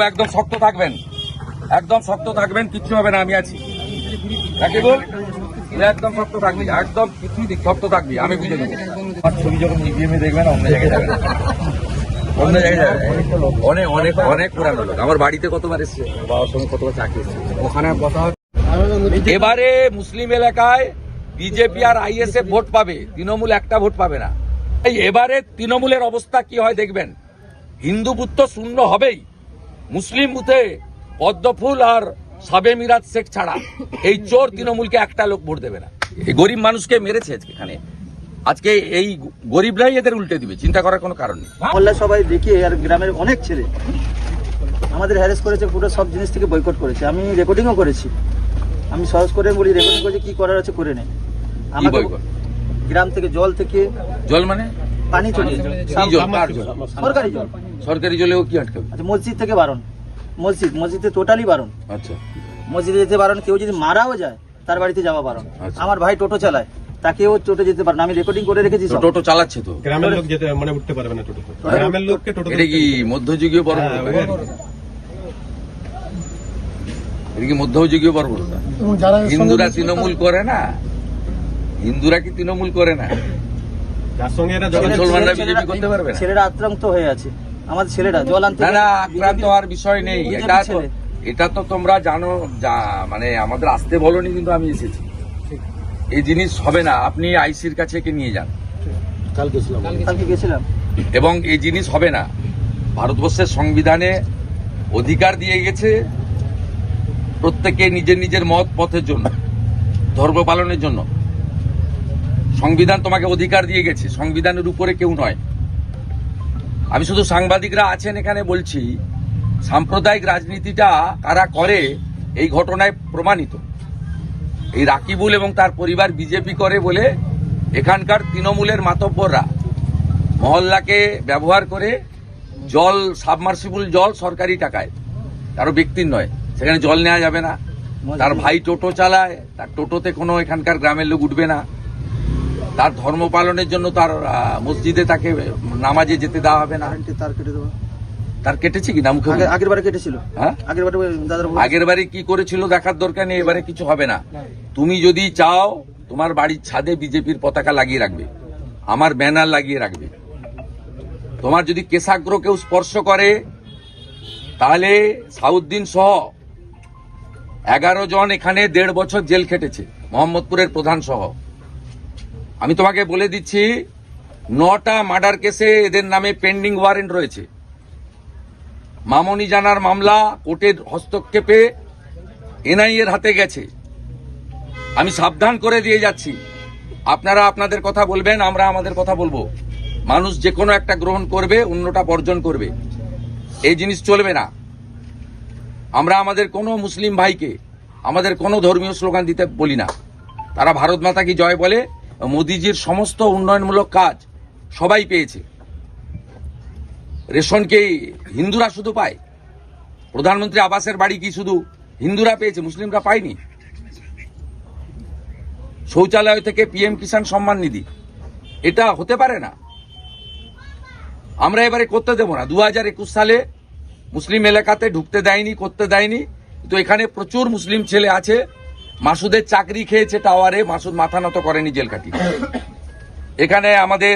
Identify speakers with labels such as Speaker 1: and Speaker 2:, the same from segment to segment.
Speaker 1: একদম শক্ত থাকবেন, একদম শক্ত থাকবেন, কিচ্ছু হবে না, আমি আছি। রাকিবুল একদম শক্ত থাকবি, একদম শক্ত থাকবি, আমি বুঝে নেবো। আমার ছবি যখন ইভিএমে দেখবেন অন্য জায়গায় যাবেন, অন্য জায়গায় যাবেন। অনেক অনেক অনেক পুরানো লোক, আমার বাড়িতে কতবার এসছে, বাবার সঙ্গে কতবার চাকরি এসছে, ওখানে কথা। এবারে মুসলিম এলাকায় বিজেপি আর আইএসএফ ভোট পাবে, তৃণমূল একটা ভোট পাবে না। এবারে তৃণমূলের অবস্থা কি হয় দেখবেন। হিন্দু বুথ তো শূন্য হবেই, মুসলিম বুথে পদ্মফুল আর সাবে মিরাজ শেখ ছাড়া এই চোর তৃণমূলকে একটা লোক ভোট দেবে না। এই গরিব মানুষকে মেরেছে এখানে, আজকে এই গরিবরাই এদের উল্টে দিবে, চিন্তা করার কোনো কারণ নেই।
Speaker 2: মহল্লা সবাই দেখিয়ে আর গ্রামের অনেক ছেলে আমাদের হ্যারেস করেছে, পুরো সব জিনিস থেকে বয়কট করেছে। আমি রেকর্ডিংও করেছি, আমি সহজ করে বলি রেকর্ডিং করেছি, কি করার আছে করে নেই। আমাকে গ্রাম থেকে জল মানে পানি চলে, সরকারি জল,
Speaker 1: সরকারি জলেও কি আটকাবে?
Speaker 2: আচ্ছা, মসজিদ থেকে বারণ, মসজিদে টোটালি বারণ।
Speaker 1: আচ্ছা,
Speaker 2: মসজিদে যেতে বারণ, কেউ যদি মারাও যায় তার বাড়িতে যাওয়া বারণ। আমার ভাই টোটো চালায়, তাকেও টোটো যেতে পারে না, আমি রেকর্ডিং করে রেখেছি।
Speaker 1: টোটো চালাচ্ছে তো
Speaker 3: গ্রামের লোক যেতে মানে উঠতে পারবে না টোটো, গ্রামের লোককে টোটো।
Speaker 1: এটা কি মধ্যযুগীয় পর্ব? এটা কি মধ্যযুগীয় পর্ব? হিন্দুরা তৃণমূল করে না, হিন্দুরা কি তৃণমূল করে না? মুসলমানরা বিজেপি করতে পারবে না?
Speaker 2: ছেলেরা আক্রান্ত হয়ে আছে, আমাদের ছেলেরা জল আনতে।
Speaker 1: না, আক্রান্ত হওয়ার বিষয় নেই, এটা তো তোমরা জানো, মানে আমাদের আসতে বলনি, কিন্তু আমি এসেছি। এই জিনিস হবে না, আপনি আইসির কাছে নিয়ে যান,
Speaker 2: কালকে গেছিলাম,
Speaker 1: এবং এই জিনিস হবে না। ভারতবর্ষের সংবিধানে অধিকার দিয়ে গেছে প্রত্যেকে নিজের নিজের মত পথের জন্য, ধর্ম পালনের জন্য। সংবিধান তোমাকে অধিকার দিয়ে গেছে, সংবিধানের উপরে কেউ নয়। আমি শুধু সাংবাদিকরা আছেন এখানে বলছি, সাম্প্রদায়িক রাজনীতিটা কারা করে এই ঘটনায় প্রমাণিত। এই রাকিবুল এবং তার পরিবার বিজেপি করে বলে এখানকার তৃণমূলের মাতব্বররা মহল্লাকে ব্যবহার করে জল, সাবমার্সিবল জল সরকারি টাকায়, কারো ব্যক্তির নয়, সেখানে জল নেওয়া যাবে না। তার ভাই টোটো চালায়, তার টোটোতে কোনো এখানকার গ্রামের লোক উঠবে না। তার ধর্ম পালনের জন্য তার মসজিদে তাকে নামাজে যেতে দেওয়া হবে না। তার কেটেছে কি না? মুখে
Speaker 2: আগের বারে কেটেছিল। হ্যাঁ,
Speaker 1: আগের বারে কি করেছিল দেখার দরকার নেই, এবারে কিছু হবে না। তুমি যদি চাও তোমার বাড়ির ছাদে বিজেপির পতাকা লাগিয়ে রাখবে, আমার ব্যানার লাগিয়ে রাখবে। তোমার যদি কেশাগ্র কেউ স্পর্শ করে তাহলে সাউদ্দিন সহ 11 জন এখানে 1.5 বছর জেল খেটেছে, মোহাম্মদপুরের প্রধান সহ। আমি তোমাকে বলে দিচ্ছি, 9টা মার্ডার কেসে এদের নামে পেন্ডিং ওয়ারেন্ট রয়েছে। মামনি জানার মামলা কোর্টের হস্তক্ষেপে এনআইএর হাতে গেছে। আমি সাবধান করে দিয়ে যাচ্ছি, আপনারা আপনাদের কথা বলবেন, আমরা আমাদের কথা বলবো। মানুষ যে কোনো একটা গ্রহণ করবে, অন্যটা বর্জন করবে, এই জিনিস চলবে না। আমরা আমাদের কোনো মুসলিম ভাইকে আমাদের কোনো ধর্মীয় স্লোগান দিতে বলি না। তারা ভারত মাতা কি জয় বলে, মোদিজির সমস্ত উন্নয়নমূলক কাজ সবাই পেয়েছে। রেশনকে হিন্দুরা শুধু পায়, প্রধানমন্ত্রী আবাসের বাড়ি কি শুধু হিন্দুরা পেয়েছে, মুসলিমরা পায়নি। শৌচালয় থেকে পিএম কিষাণ সম্মান নিধি, এটা হতে পারে না। আমরা এবারে করতে দেব না। 2021 সালে মুসলিম এলাকাতে ঢুকতে দেয়নি, করতে দেয়নি, কিন্তু এখানে প্রচুর মুসলিম ছেলে আছে। মাসুদের চাকরি খেয়েছে টাওয়ারে, মাসুদ মাথা নত করেনি, জেল কাটি। এখানে আমাদের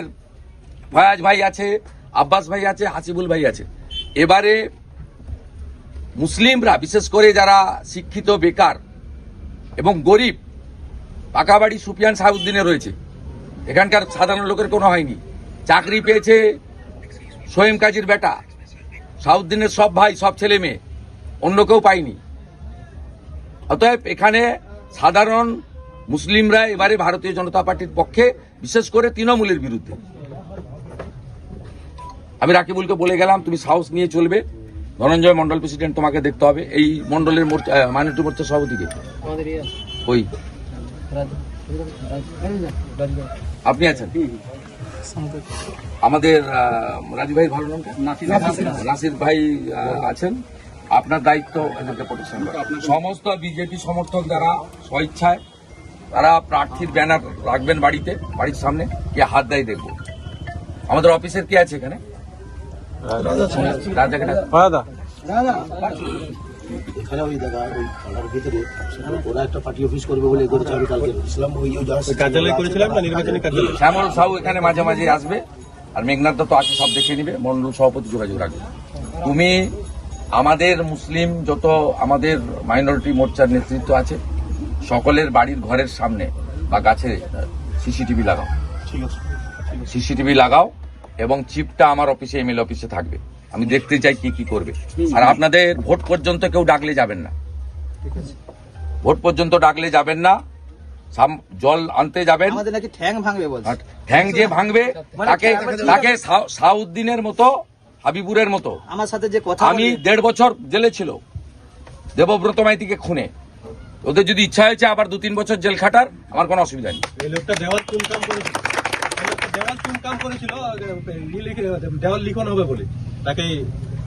Speaker 1: ফয়াজ ভাই আছে, আব্বাস ভাই আছে, হাসিবুল ভাই আছে। এবারে মুসলিমরা, বিশেষ করে যারা শিক্ষিত, বেকার এবং গরিব, পাকা বাড়ি সুফিয়ান সাউদ্দিনে রয়েছে, এখানকার সাধারণ লোকের কোনো হয়নি। চাকরি পেয়েছে সোয়েম কাজীর বেটা, সাউদ্দিনের সব ভাই, সব ছেলে মেয়ে, অন্য কেউ পায়নি। অতএব এখানে সাধারণ মুসলিমরা এবারে ভারতীয় জনতা পার্টির পক্ষে, বিশেষ করে তৃণমূলের বিরুদ্ধে। আমি রাকিবুলকে বলে গেলাম, তুমি সাহস নিয়ে চলবে। ধনঞ্জয় মন্ডল প্রেসিডেন্ট, তোমাকে দেখতে হবে। এই মন্ডলের মাইনরিটি মোর্চা সভাপতিকে ওই আপনি আছেন, আমাদের রাজু ভাই, ভালো নাম নাসির ভাই আছেন। আপনার দায়িত্ব এদেরকে প্রোটেকশন করা। সমস্ত বিজেপি সমর্থক যারা স্বইচ্ছায়, তারা প্রার্থীর ব্যানার রাখবেন বাড়িতে, বাড়ির সামনে, কে হাত দেয় দেখবো। আমাদের অফিসের কে আছে এখানে?
Speaker 4: এখানে ওই দাদা ওই পাড়ার ভিতরে ওরা একটা পার্টি অফিস করবে বলে করেছে, আমি কালকে বলছিলাম ওই
Speaker 3: কার্যালয় করেছিলাম না নির্বাচনী কার্যালয়?
Speaker 1: শ্যামল সাহু এখানে মাঝে মাঝে আসবে, আর মেঘনাথ দত্ত আছে, সব দেখে নিবে, মন্ডল সভাপতি যোগাযোগ রাখবে। তুমি আমাদের মুসলিম যত আমাদের মাইনরিটি মোর্চার নেতৃত্ব আছে সকলের বাড়ির ঘরের সামনে বা গাছে সিসিটিভি লাগাও,
Speaker 4: ঠিক আছে।
Speaker 1: সিসিটিভি লাগাও, এবং চিপটা আমার অফিসে এমএলএ অফিসে থাকবে। আমি দেখতে চাই কি কি করবে। আর আপনাদের ভোট পর্যন্ত কেউ ডাকলে যাবেন না, ভোট পর্যন্ত ডাকলে যাবেন না। জল আনতে যাবেন,
Speaker 2: আমাদের নাকি ঠ্যাং ভাঙবে বলছে।
Speaker 1: আর ঠ্যাং যে ভাঙবে তাকে তাকে সাউদ্দিনের মতো, হাবিবুরের মতো।
Speaker 2: আমার সাথে যে কথা
Speaker 1: আমি
Speaker 2: বলে-
Speaker 1: 1.5 বছর জেলে ছিল দেবব্রত মাইতিকে খুনে। ওদের যদি ইচ্ছা হয়েছে আবার 2-3 বছর জেল খাটার, আমার কোনো অসুবিধা নেই।
Speaker 3: এই লোকটা দেওয়াল চুনকাম করেছিল, এই লোকটা দেওয়াল চুনকাম করেছিল, দেওয়াল লিখন হবে বলে তাকে।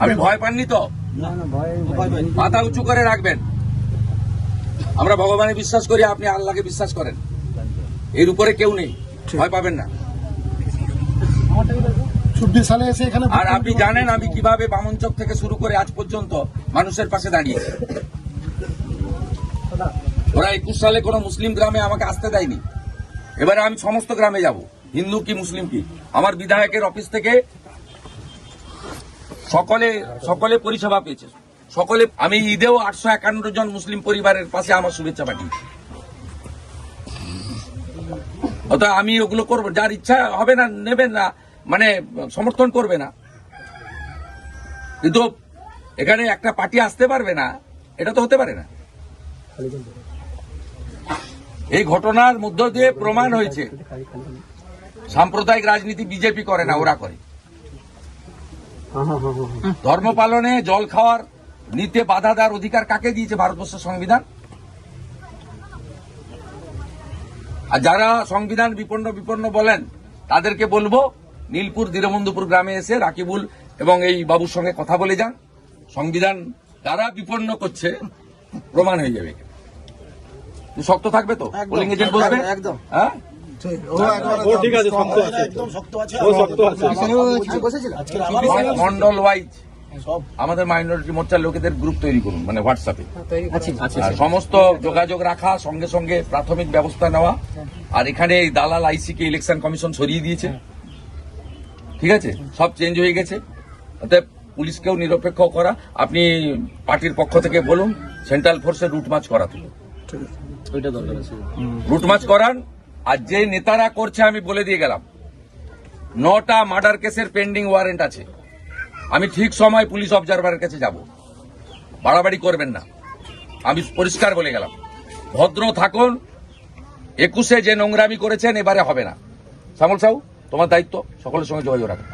Speaker 1: আমি ভয় পাননি তো, মাথা উঁচু করে রাখবেন। আমরা ভগবানে বিশ্বাস করি, আপনি আল্লাহকে বিশ্বাস করেন, এর উপরে কেউ নেই, ভয় পাবেন না।
Speaker 4: 24 সালে এসে এখানে
Speaker 1: আর আপনি জানেন আমি কিভাবে বামনচক থেকে শুরু করে আজ পর্যন্ত মানুষের পাশে দাঁড়িয়েছি। ওরা 21 সালে কোনো মুসলিম গ্রামে আমাকে আসতে দেয়নি, এবারে আমি সমস্ত গ্রামে যাব, হিন্দু কি মুসলিম কি। আমার বিধায়কের অফিস থেকে সকলে পরিষেবা পেয়েছে, সকলে। আমি ঈদেও 851 জন মুসলিম পরিবারের পাশে আমার শুভেচ্ছা পাঠিয়েছি। অতএব আমি ওগুলো করবো, যার ইচ্ছা হবে না নেবেন না, মানে সমর্থন করবে না, কিন্তু এখানে একটা পার্টি আসতে পারবে না, এটা তো হতে পারে না। এই ঘটনার মধ্য দিয়ে প্রমাণ হয়েছে সাম্প্রদায়িক রাজনীতি বিজেপি করে না, ওরা করে। ধর্ম পালনে, জল খাওয়ার নিতে বাধা দেওয়ার অধিকার কাকে দিয়েছে ভারতবর্ষের সংবিধান? আর যারা সংবিধান বিপন্ন বলেন তাদেরকে বলবো নীলপুর দীনবন্ধুপুর গ্রামে এসে রাকিবুল এবং এই বাবুর সঙ্গে কথা বলে যান। সংবিধান যারা বিপন্ন করছে প্রমাণ হয়ে যাবে। তুই শক্ত থাকবে তো,
Speaker 2: একদম,
Speaker 1: পোলিং এজেন্ট বসবে,
Speaker 2: একদম।
Speaker 1: হ্যাঁ
Speaker 3: ও ঠিক আছে, শক্ত আছে,
Speaker 4: একদম শক্ত আছে।
Speaker 3: ও শক্ত আছে।
Speaker 2: বসেছিল
Speaker 4: আজকে আবার
Speaker 1: মন্ডল ওয়াইজ
Speaker 4: সব
Speaker 1: আমাদের মাইনরিটি মোর্চার লোকেদের গ্রুপ তৈরি করুন, মানে হোয়াটসঅ্যাপে। আর সমস্ত যোগাযোগ রাখা, সঙ্গে সঙ্গে প্রাথমিক ব্যবস্থা নেওয়া। আর এখানে এই দালাল আইসিকে ইলেকশন কমিশন সরিয়ে দিয়েছে, ঠিক আছে, সব চেঞ্জ হয়ে গেছে। অতএব পুলিশকেও নিরপেক্ষ করা। আপনি পার্টির পক্ষ থেকে বলুন সেন্ট্রাল ফোর্সের রুট মার্চ করাতে,
Speaker 2: ওইটা দরকার আছে।
Speaker 1: রুট মার্চ করান। আর যে নেতারা করছে আমি বলে দিয়ে গেলাম, 9টা মার্ডার কেসের পেন্ডিং ওয়ারেন্ট আছে। আমি ঠিক সময় পুলিশ অবজারভারের কাছে যাব, বাড়াবাড়ি করবেন না, আমি পরিষ্কার বলে গেলাম। ভদ্র থাকুন, 21-এ যে নোংরামি করেছেন এবারে হবে না। শ্যামল সাহু, তোমার দায়িত্ব সকলের সঙ্গে যোগাযোগ রাখা।